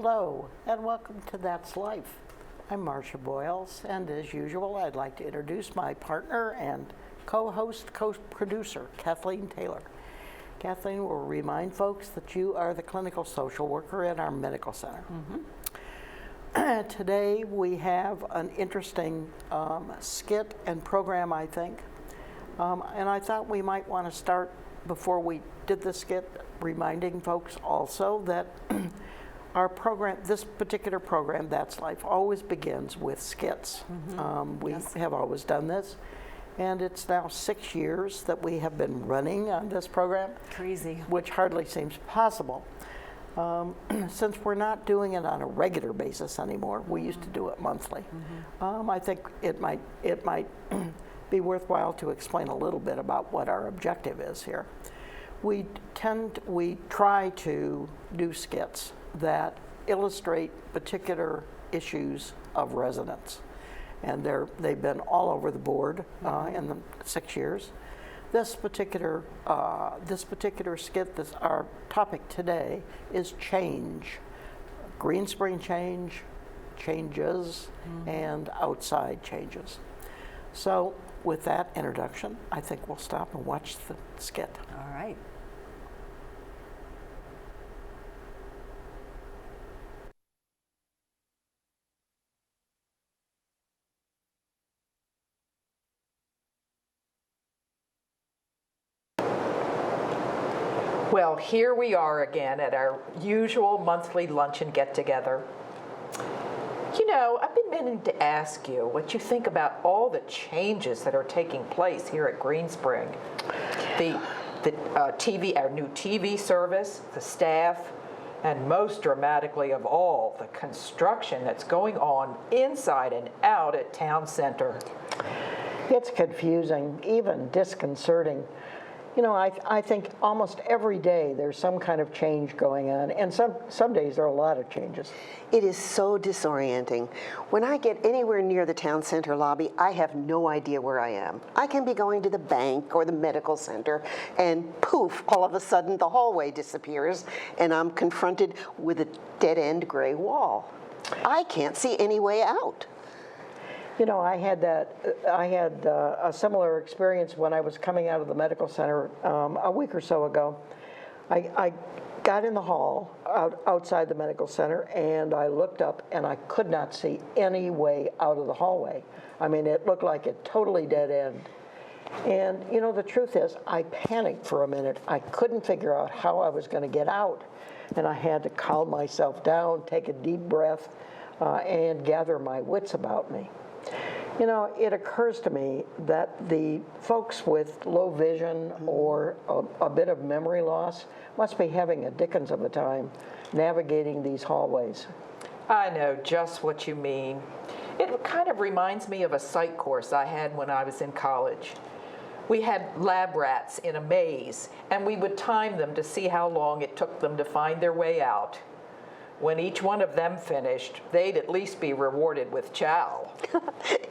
Hello, and welcome to That's Life. I'm Marcia Boyles, and as usual, I'd like to introduce my partner and co-host, co-producer, Kathleen Taylor. Kathleen will remind folks that you are the clinical social worker at our medical center. Today, we have an interesting skit and program, I think. And I thought we might want to start, before we did the skit, reminding folks also that our program, this particular program, That's Life, always begins with skits. We have always done this, and it's now 6 years that we have been running on this program. Crazy. Which hardly seems possible. Since we're not doing it on a regular basis anymore, we used to do it monthly. I think it might be worthwhile to explain a little bit about what our objective is here. We try to do skits that illustrate particular issues of residents, and they've been all over the board in the 6 years. This particular skit, our topic today, is change, Greenspring change, changes, and outside changes. So with that introduction, I think we'll stop and watch the skit. All right. Well, here we are again at our usual monthly lunch and get-together. You know, I've been meaning to ask you what you think about all the changes that are taking place here at Greenspring. The TV, our new TV service, the staff, and most dramatically of all, the construction that's going on inside and out at Town Center. It's confusing, even disconcerting. You know, I think almost every day there's some kind of change going on, and some days there are a lot of changes. It is so disorienting. When I get anywhere near the town center lobby, I have no idea where I am. I can be going to the bank or the medical center, and poof, all of a sudden the hallway disappears, and I'm confronted with a dead-end gray wall. I can't see any way out. You know, I had a similar experience when I was coming out of the medical center a week or so ago. I got in the hall outside the medical center, and I looked up, and I could not see any way out of the hallway. I mean, it looked like a totally dead end. And, you know, the truth is, I panicked for a minute. I couldn't figure out how I was going to get out. And I had to calm myself down, take a deep breath, and gather my wits about me. You know, it occurs to me that the folks with low vision or a bit of memory loss must be having a dickens of a time navigating these hallways. I know just what you mean. It kind of reminds me of a psych course I had when I was in college. We had lab rats in a maze, and we would time them to see how long it took them to find their way out. When each one of them finished, they'd at least be rewarded with chow.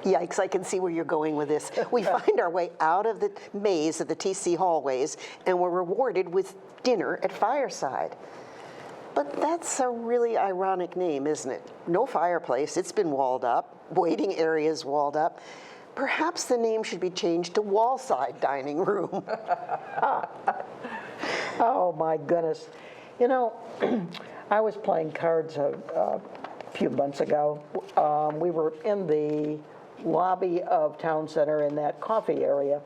Yikes, I can see where you're going with this. We find our way out of the maze of the TC hallways, and we're rewarded with dinner at Fireside. But that's a really ironic name, isn't it? No fireplace, it's been walled up, waiting areas walled up. Perhaps the name should be changed to Wallside Dining Room. Oh my goodness. You know, I was playing cards a few months ago. We were in the lobby of Town Center in that coffee area,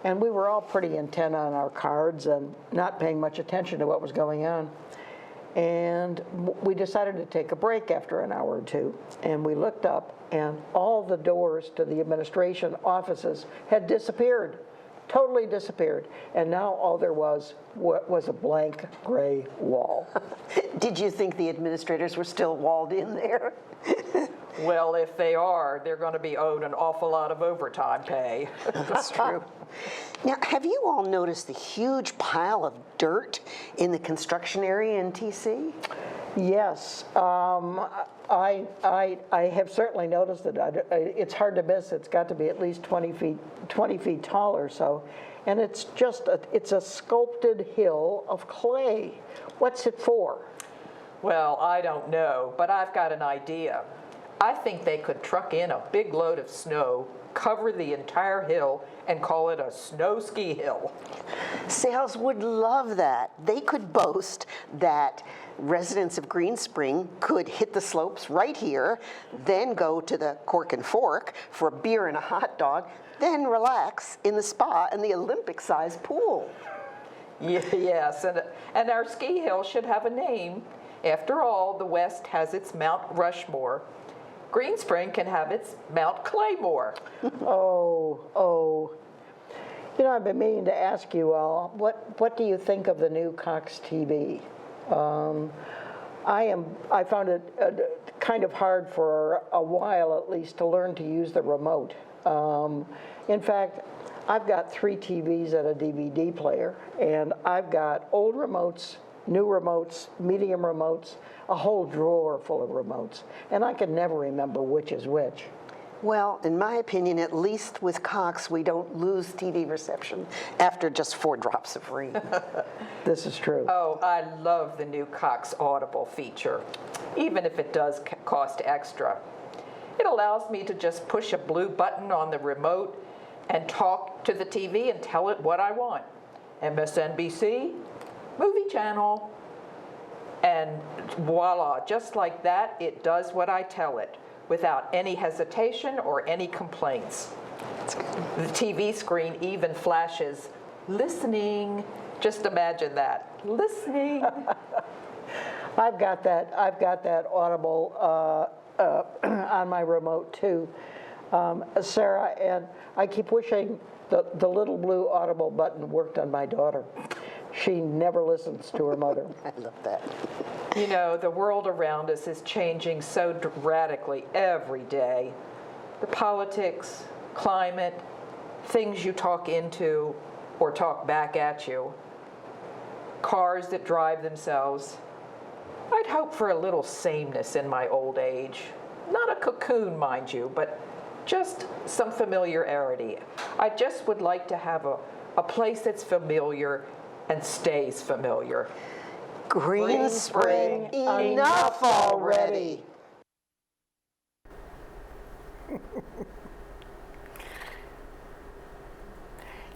and we were all pretty intent on our cards and not paying much attention to what was going on. And we decided to take a break after an hour or two, and we looked up, and all the doors to the administration offices had disappeared. Totally disappeared, and now all there was a blank gray wall. Did you think the administrators were still walled in there? Well, if they are, they're going to be owed an awful lot of overtime pay. That's true. Now, have you all noticed the huge pile of dirt in the construction area in TC? Yes, I have certainly noticed it. It's hard to miss. It's got to be at least 20 feet tall or so, and it's just it's a sculpted hill of clay. What's it for? Well, I don't know, but I've got an idea. I think they could truck in a big load of snow, cover the entire hill, and call it a snow ski hill. Sales would love that. They could boast that residents of Greenspring could hit the slopes right here, then go to the Cork and Fork for a beer and a hot dog, then relax in the spa and the Olympic-sized pool. Yes, and our ski hill should have a name. After all, the West has its Mount Rushmore. Greenspring can have its Mount Claymore. Oh. You know, I've been meaning to ask you all, what do you think of the new Cox TV? I found it kind of hard for a while at least to learn to use the remote. In fact, I've got 3 TVs and a DVD player, and I've got old remotes, new remotes, medium remotes, a whole drawer full of remotes, and I can never remember which is which. Well, in my opinion, at least with Cox, we don't lose TV reception after just 4 drops of rain. This is true. Oh, I love the new Cox Audible feature, even if it does cost extra. It allows me to just push a blue button on the remote and talk to the TV and tell it what I want. MSNBC, movie channel, and voila, just like that, it does what I tell it, without any hesitation or any complaints. The TV screen even flashes, listening. Just imagine that, listening. I've got that Audible on my remote too, Sarah, and I keep wishing the little blue Audible button worked on my daughter. She never listens to her mother. I love that. You know, the world around us is changing so radically every day. The politics, climate, things you talk into or talk back at you, cars that drive themselves. I'd hope for a little sameness in my old age. Not a cocoon, mind you, but just some familiarity. I just would like to have a place that's familiar and stays familiar. Greenspring, enough already.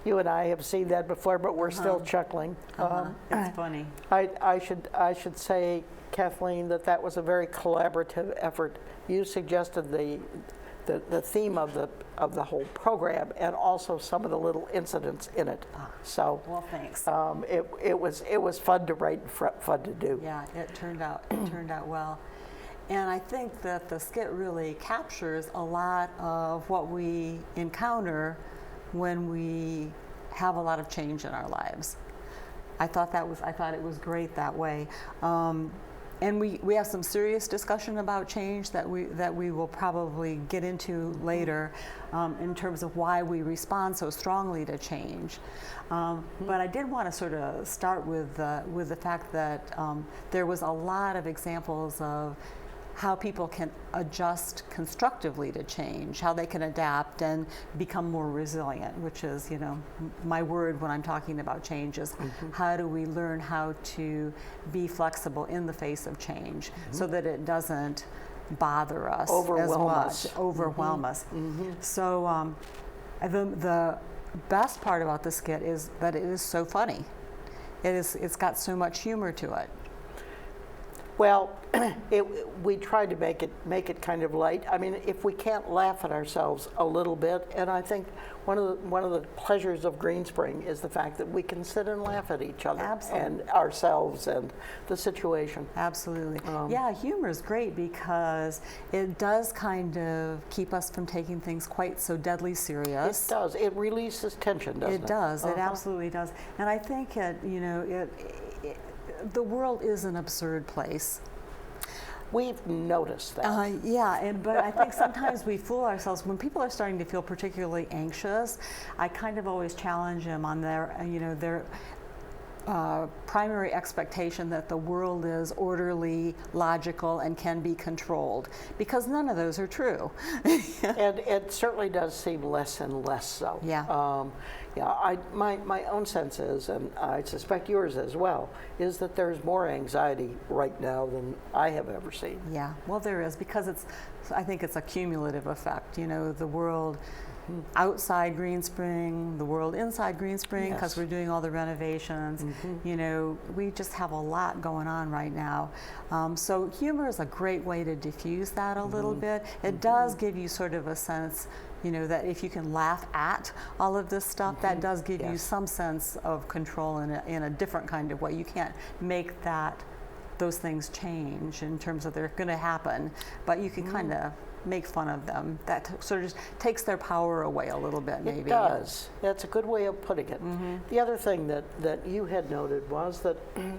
You and I have seen that before, but we're still chuckling. It's funny. I should say, Kathleen, that was a very collaborative effort. You suggested the theme of the whole program and also some of the little incidents in it. So Well, thanks. it was fun to write and fun to do. Yeah, it turned out well. And I think that the skit really captures a lot of what we encounter when we have a lot of change in our lives. I thought it was great that way. And we have some serious discussion about change that we will probably get into later in terms of why we respond so strongly to change. But I did want to sort of start with the fact that there was a lot of examples of how people can adjust constructively to change, how they can adapt and become more resilient, which is, my word when I'm talking about change is how do we learn how to be flexible in the face of change so that it doesn't bother us overwhelm us. So the best part about the skit is that it is so funny. It's got so much humor to it. Well, we tried to make it kind of light. I mean, if we can't laugh at ourselves a little bit, and I think one of the pleasures of Greenspring is the fact that we can sit and laugh at each other and ourselves and the situation. Absolutely. Yeah, humor is great because it does kind of keep us from taking things quite so deadly serious. It does. It releases tension, doesn't it? It does. It absolutely does. And I think the world is an absurd place. We've noticed that. But I think sometimes we fool ourselves. When people are starting to feel particularly anxious, I kind of always challenge them on their primary expectation that the world is orderly, logical, and can be controlled, because none of those are true. And it certainly does seem less and less so. Yeah. My own sense is, and I suspect yours as well, is that there's more anxiety right now than I have ever seen. Yeah, well, there is, because I think it's a cumulative effect. You know, the world outside Greenspring, the world inside Greenspring, because Yes. we're doing all the renovations. You know, we just have a lot going on right now. So humor is a great way to diffuse that a little bit. It does give you sort of a sense, you know, that if you can laugh at all of this stuff, that does give you Yes. some sense of control in a different kind of way. You can't make those things change in terms of they're going to happen, but you can kind of make fun of them. That sort of just takes their power away a little bit, maybe. It does. That's a good way of putting it. The other thing that you had noted was that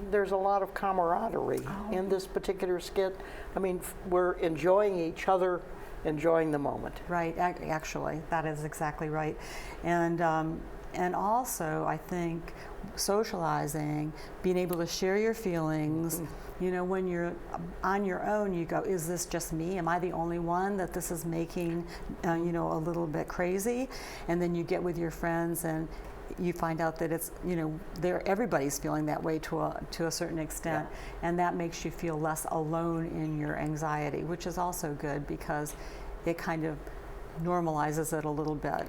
there's a lot of camaraderie in this particular skit. I mean, we're enjoying each other, enjoying the moment. Right, actually, that is exactly right. And also, I think socializing, being able to share your feelings. You know, when you're on your own, you go, is this just me? Am I the only one that this is making, you know, a little bit crazy? And then you get with your friends and you find out that it's, you know, everybody's feeling that way to a certain extent. And that makes you feel less alone in your anxiety, which is also good because it kind of normalizes it a little bit.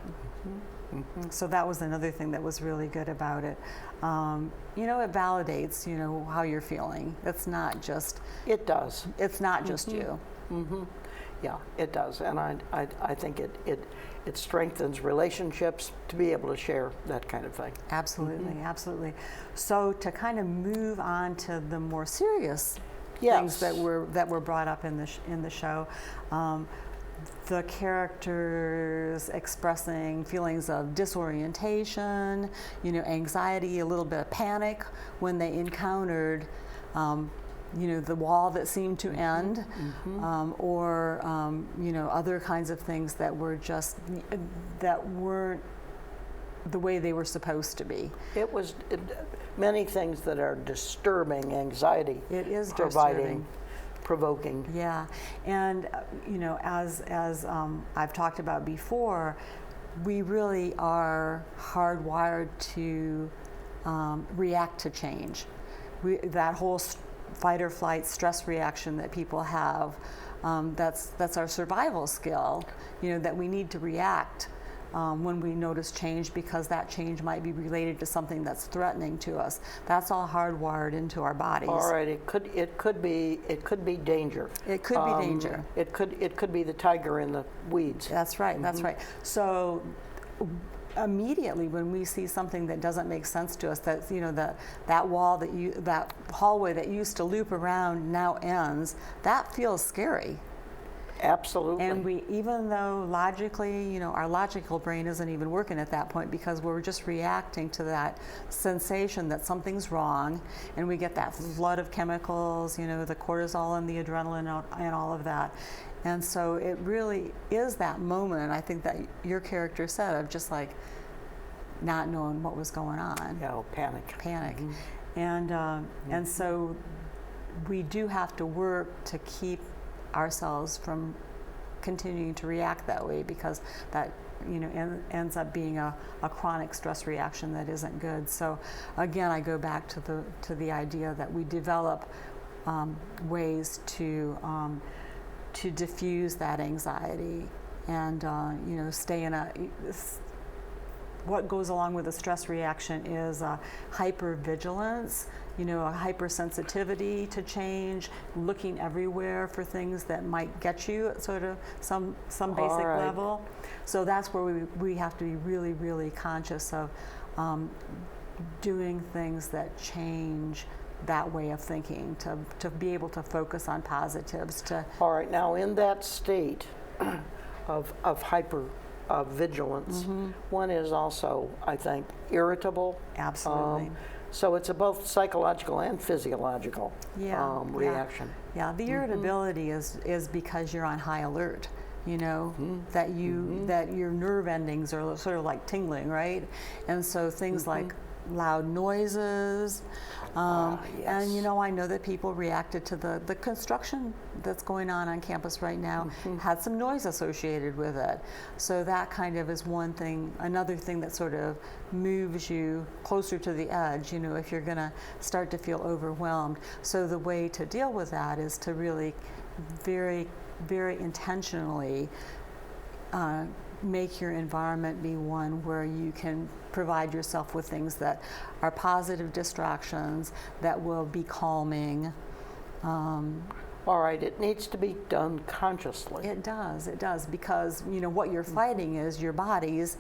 So that was another thing that was really good about it. You know, it validates, you know, how you're feeling. It's not just. It does. It's not just you. Yeah, it does. And I think it strengthens relationships to be able to share that kind of thing. Absolutely, absolutely. So to kind of move on to the more serious things that were brought up in the show. The characters expressing feelings of disorientation, you know, anxiety, a little bit of panic when they encountered, you know, the wall that seemed to end, or you know, other kinds of things that weren't the way they were supposed to be. It was many things that are disturbing, anxiety. It is providing. Provoking. Yeah, and you know, as I've talked about before, we really are hardwired to react to change. That whole fight or flight stress reaction that people have, that's our survival skill. You know, that we need to react when we notice change, because that change might be related to something that's threatening to us. That's all hardwired into our bodies. All right, it could be danger. It could be danger. It could be the tiger in the weeds. That's right. That's right. So immediately when we see something that doesn't make sense to us, that, you know, that wall that hallway that used to loop around now ends, that feels scary. Absolutely. And even though logically, you know, our logical brain isn't even working at that point, because we're just reacting to that sensation that something's wrong, and we get that flood of chemicals, you know, the cortisol and the adrenaline and all of that. And so it really is that moment, I think, that your character said, of just like not knowing what was going on. Yeah, panic. And so we do have to work to keep ourselves from continuing to react that way, because that, you know, ends up being a chronic stress reaction that isn't good. So again, I go back to the idea that we develop ways to diffuse that anxiety and you know, stay in what goes along with a stress reaction is hypervigilance, you know, a hypersensitivity to change, looking everywhere for things that might get you at sort of some basic level. So that's where we have to be really, really conscious of doing things that change that way of thinking, to be able to focus on positives. All right, now in that state of hypervigilance, one is also, I think, irritable. Absolutely. So it's a both psychological and physiological reaction. Yeah, the irritability is because you're on high alert. You know, that your nerve endings are sort of like tingling, right? And so things like loud noises. Yes. And you know, I know that people reacted to the construction that's going on campus right now, had some noise associated with it. So that kind of is one thing. Another thing that sort of moves you closer to the edge, you know, if you're gonna start to feel overwhelmed. So the way to deal with that is to really very, very intentionally make your environment be one where you can provide yourself with things that are positive distractions, that will be calming. All right, it needs to be done consciously. It does, because you know what you're fighting is your body's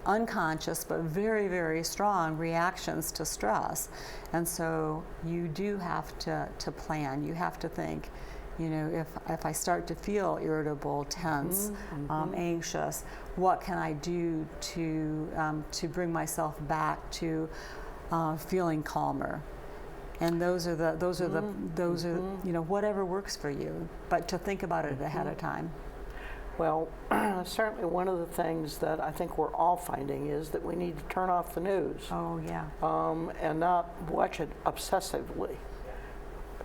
unconscious but very, very strong reactions to stress. And so you do have to plan. You have to think, you know, if I start to feel irritable, tense, anxious, what can I do to bring myself back to feeling calmer? And those are you know, whatever works for you, but to think about it ahead of time. Well, certainly one of the things that I think we're all finding is that we need to turn off the news. Oh yeah. And not watch it obsessively.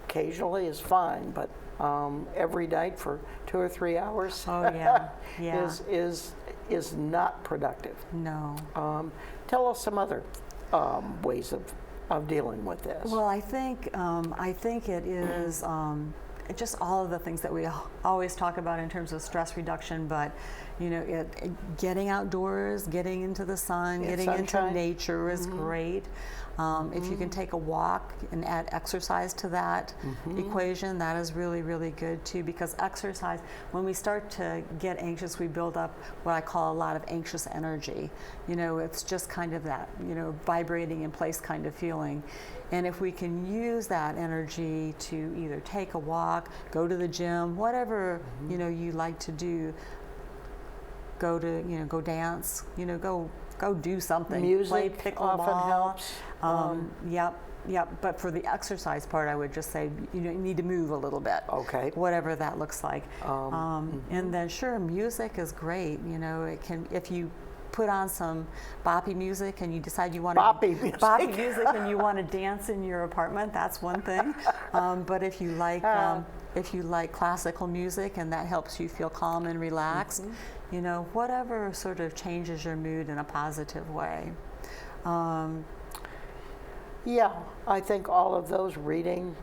Occasionally is fine, but every night for 2 or 3 hours Oh yeah. Yeah. is not productive. No. Tell us some other ways of dealing with this. Well, I think it is just all of the things that we always talk about in terms of stress reduction, but you know, getting outdoors, getting into the sun, getting sunshine. into nature is great. If you can take a walk and add exercise to that equation, that is really, really good too, because exercise, when we start to get anxious, we build up what I call a lot of anxious energy. You know, it's just kind of that, you know, vibrating in place kind of feeling. And if we can use that energy to either take a walk, go to the gym, whatever, you know, you like to do, go dance, you know, go do something. Music play pickleball. often helps. Yep. But for the exercise part, I would just say, you know, you need to move a little bit. Okay. Whatever that looks like. And then sure, music is great. You know, it can, if you put on some boppy music and you decide you want to Boppy music. and you want to dance in your apartment, that's one thing. But if you like classical music and that helps you feel calm and relaxed, you know, whatever sort of changes your mood in a positive way. Yeah, I think all of those reading.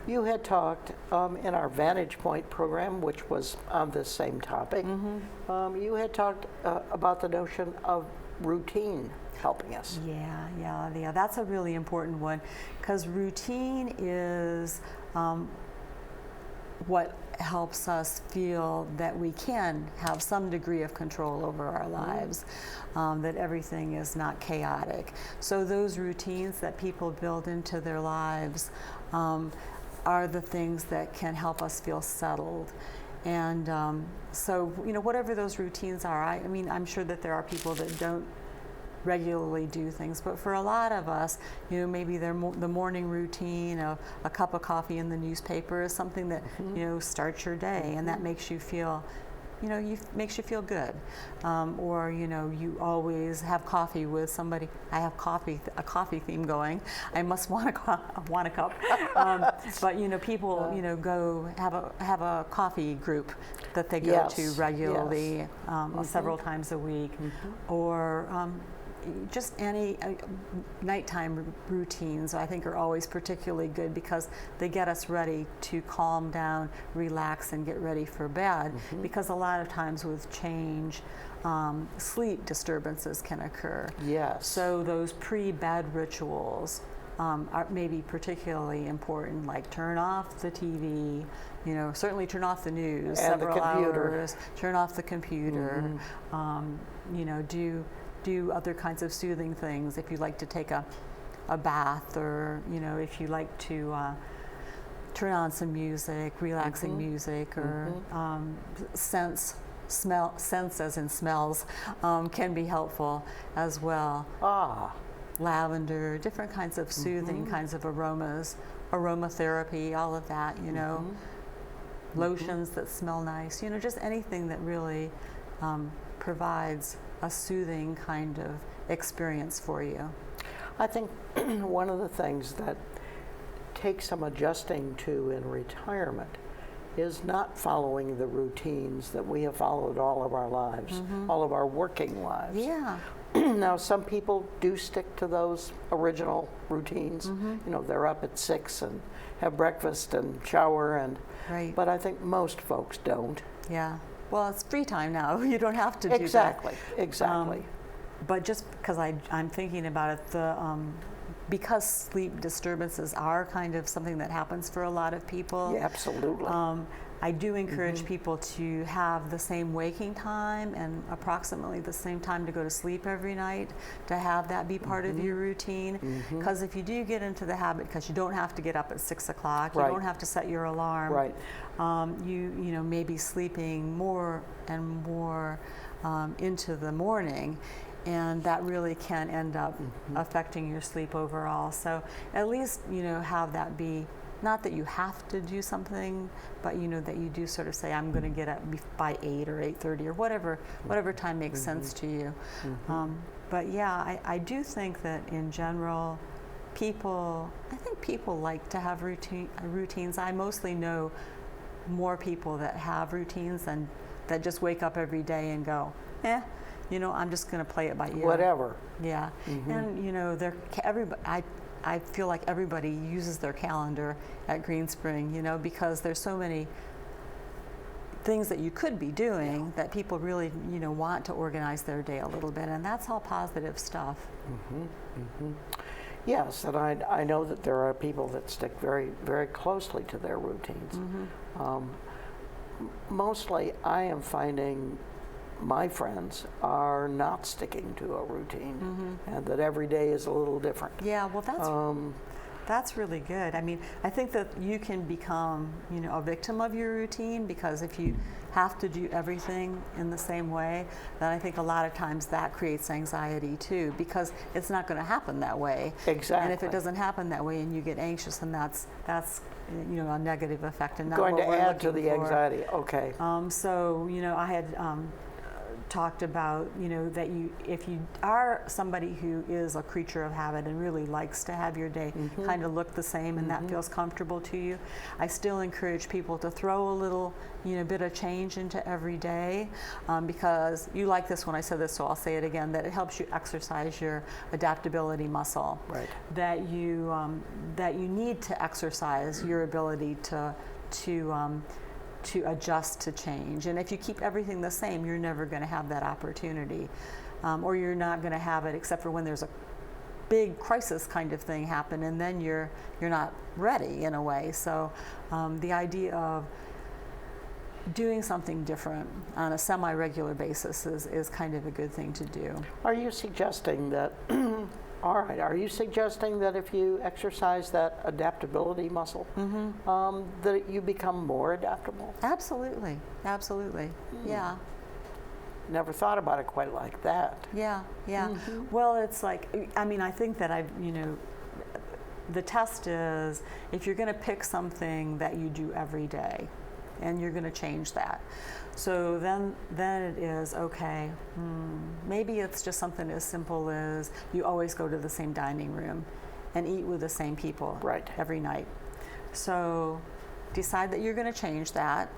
You had talked in our Vantage Point program, which was on this same topic. You had talked about the notion of routine helping us. Yeah, that's a really important one, because routine is what helps us feel that we can have some degree of control over our lives, that everything is not chaotic. So those routines that people build into their lives are the things that can help us feel settled. And so, you know, whatever those routines are, I mean, I'm sure that there are people that don't regularly do things, but for a lot of us, you know, maybe the morning routine of a cup of coffee in the newspaper is something that, you know, starts your day, and that makes you feel, you know, makes you feel good. Or, you know, you always have coffee with somebody. I have a coffee theme going. I must want a cup. But, you know, people, you know, go have a coffee group that they go to regularly, several times a week, or just any nighttime routines I think are always particularly good, because they get us ready to calm down, relax, and get ready for bed. Because a lot of times with change, sleep disturbances can occur. Yes. So those pre-bed rituals are maybe particularly important, like turn off the TV, you know, certainly turn off the news and several the computer. hours, turn off the computer, you know, do other kinds of soothing things. If you like to take a bath, or, you know, if you like to turn on some music, relaxing music, or sense as in smells can be helpful as well. Lavender, different kinds of soothing kinds of aromas, aromatherapy, all of that, you know, lotions that smell nice, you know, just anything that really provides a soothing kind of experience for you. I think one of the things that takes some adjusting to in retirement is not following the routines that we have followed all of our lives, all of our working lives. Yeah. Now, some people do stick to those original routines. You know, they're up at 6 and have breakfast and shower, and Right. but I think most folks don't. Yeah. Well, it's free time now. You don't have to do Exactly, that. exactly. But just because I'm thinking about it, because sleep disturbances are kind of something that happens for a lot of people. Yeah, absolutely. I do encourage people to have the same waking time and approximately the same time to go to sleep every night, to have that be part of your routine. Because if you do get into the habit, because you don't have to get up at 6 o'clock, you Right. don't have to set your alarm. Right. You know, may be sleeping more and more into the morning, and that really can end up affecting your sleep overall. So at least, you know, have that be, not that you have to do something, but you know that you do sort of say, I'm going to get up by 8 or 8:30 or whatever time makes sense to you. But yeah, I do think that in general, I think people like to have routines. I mostly know more people that have routines than that just wake up every day and go, you know, I'm just going to play it by ear. Whatever. Yeah, and you know, I feel like everybody uses their calendar at Greenspring, you know, because there's so many things that you could be doing that people really, you know, want to organize their day a little bit, and that's all positive stuff. Yes, and I know that there are people that stick very, very closely to their routines. Mostly, I am finding my friends are not sticking to a routine, and that every day is a little different. Yeah, well, that's really good. I mean, I think that you can become, you know, a victim of your routine, because if you have to do everything in the same way, then I think a lot of times that creates anxiety too, because it's not going to happen that way. Exactly. And if it doesn't happen that way and you get anxious, then that's you know, a negative effect and not Going what to we're add to looking the for. anxiety. Okay. So, you know, I had talked about, you know, that if you are somebody who is a creature of habit and really likes to have your day kind of look the same and that feels comfortable to you, I still encourage people to throw a little, you know, bit of change into every day, because you like this when I said this, so I'll say it again, that it helps you exercise your adaptability muscle. Right. That you need to exercise your ability to adjust to change. And if you keep everything the same, you're never going to have that opportunity, or you're not going to have it except for when there's a big crisis kind of thing happen, and then you're not ready in a way. So the idea of doing something different on a semi-regular basis is kind of a good thing to do. Are you suggesting that? All right. Are you suggesting that if you exercise that adaptability muscle, that you become more adaptable? Absolutely, absolutely. Yeah. Never thought about it quite like that. Yeah, yeah. Well, it's like, I mean, I think that you know, the test is if you're going to pick something that you do every day and you're going to change that. So then it is, okay, maybe it's just something as simple as you always go to the same dining room and eat with the same people every night. So decide that you're going to change that.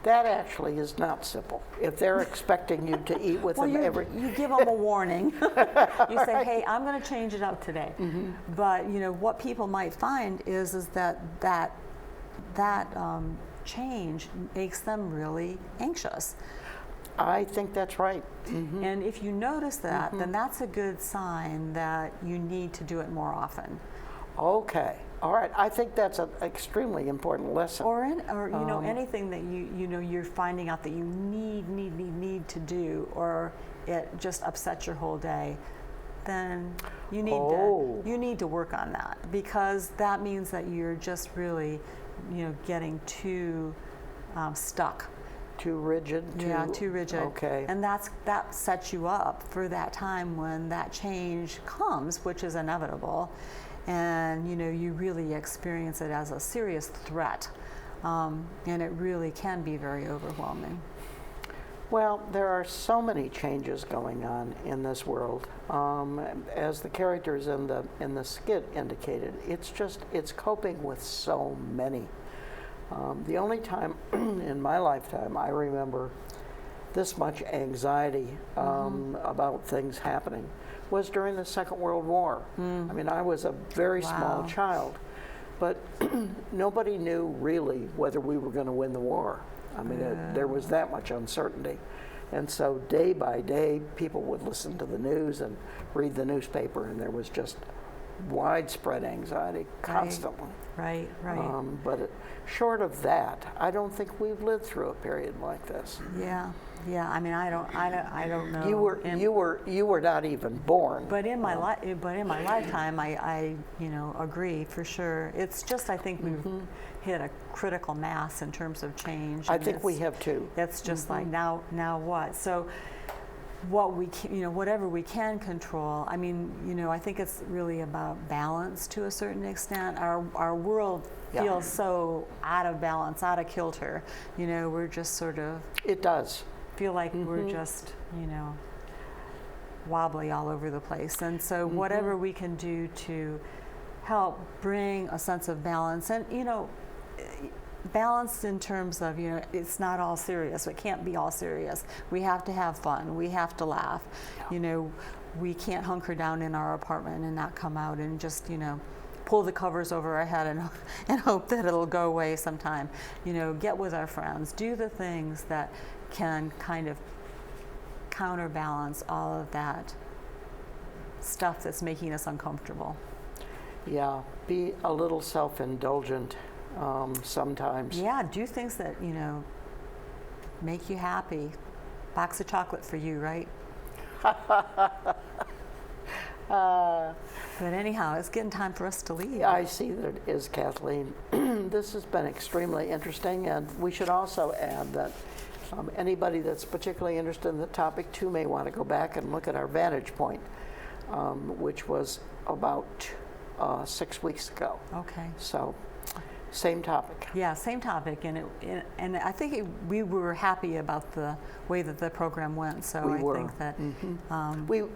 That actually is not simple. If they're expecting you to eat with them every... You give them a warning. You say, hey, I'm going to change it up today. But, you know, what people might find is that change makes them really anxious. I think that's right. And if you notice that, then that's a good sign that you need to do it more often. Okay. All right. I think that's an extremely important lesson. Or you know, anything that you know you're finding out that you need to do, or it just upsets your whole day, then you need to work on that, because that means that you're just really, you know, getting too stuck. Too rigid? Yeah, too rigid. Okay. And that sets you up for that time when that change comes, which is inevitable, and you know, you really experience it as a serious threat, and it really can be very overwhelming. Well, there are so many changes going on in this world. As the characters in the skit indicated, it's coping with so many. The only time in my lifetime I remember this much anxiety about things happening was during the Second World War. I mean, I was a very small child, but nobody knew really whether we were going to win the war. I mean, there was that much uncertainty. And so day by day, people would listen to the news and read the newspaper, and there was just widespread anxiety constantly. Right. But short of that, I don't think we've lived through a period like this. Yeah. I mean, I don't know. You were not even born. But in my lifetime, I agree for sure. It's just I think we've hit a critical mass in terms of change. I think we have too. It's just like now what? So what we can, whatever we can control. I mean, I think it's really about balance to a certain extent. Our world feels so out of balance, out of kilter. We're just sort of. It does. Feel like we're just, wobbly all over the place. And so whatever we can do to help bring a sense of balance and, balance in terms of, it's not all serious. It can't be all serious. We have to have fun. We have to laugh. We can't hunker down in our apartment and not come out and just, pull the covers over our head and hope that it'll go away sometime. Get with our friends. Do the things that can kind of counterbalance all of that stuff that's making us uncomfortable. Yeah, be a little self-indulgent sometimes. Yeah, do things that, make you happy. Box of chocolate for you, right? But anyhow, it's getting time for us to leave. I see that it is, Kathleen. This has been extremely interesting, and we should also add that anybody that's particularly interested in the topic too may want to go back and look at our Vantage Point, which was about 6 weeks ago. Okay. So, same topic. Yeah, same topic, and I think we were happy about the way that the program went. So We I were. think that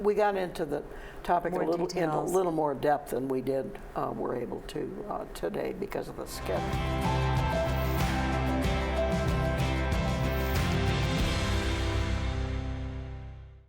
We got into the topic More in a details. little more depth than we were able to today because of the schedule.